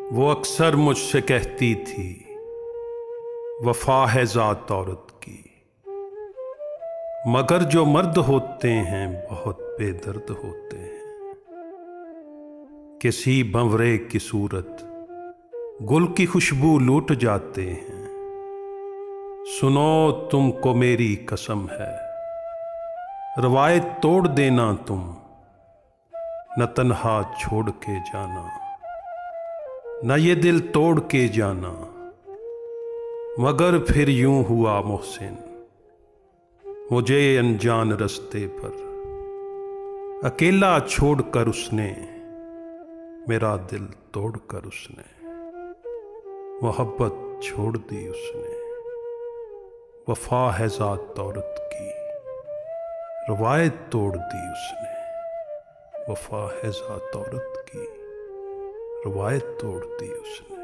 वो अक्सर मुझसे कहती थी, वफा है ज़ात औरत की। मगर जो मर्द होते हैं बहुत बेदर्द होते हैं। किसी भंवरे की सूरत गुल की खुशबू लूट जाते हैं। सुनो तुमको मेरी कसम है, रवायत तोड़ देना तुम, न तन्हा छोड़ के जाना, न ये दिल तोड़ के जाना। मगर फिर यूं हुआ मोहसिन, मुझे अनजान रास्ते पर अकेला छोड़कर उसने, मेरा दिल तोड़कर उसने, मोहब्बत छोड़ दी उसने। वफा है ज़ात औरत की, रवायत तोड़ दी उसने। वफा है ज़ात औरत की, रवायत तोड़ दी उसने।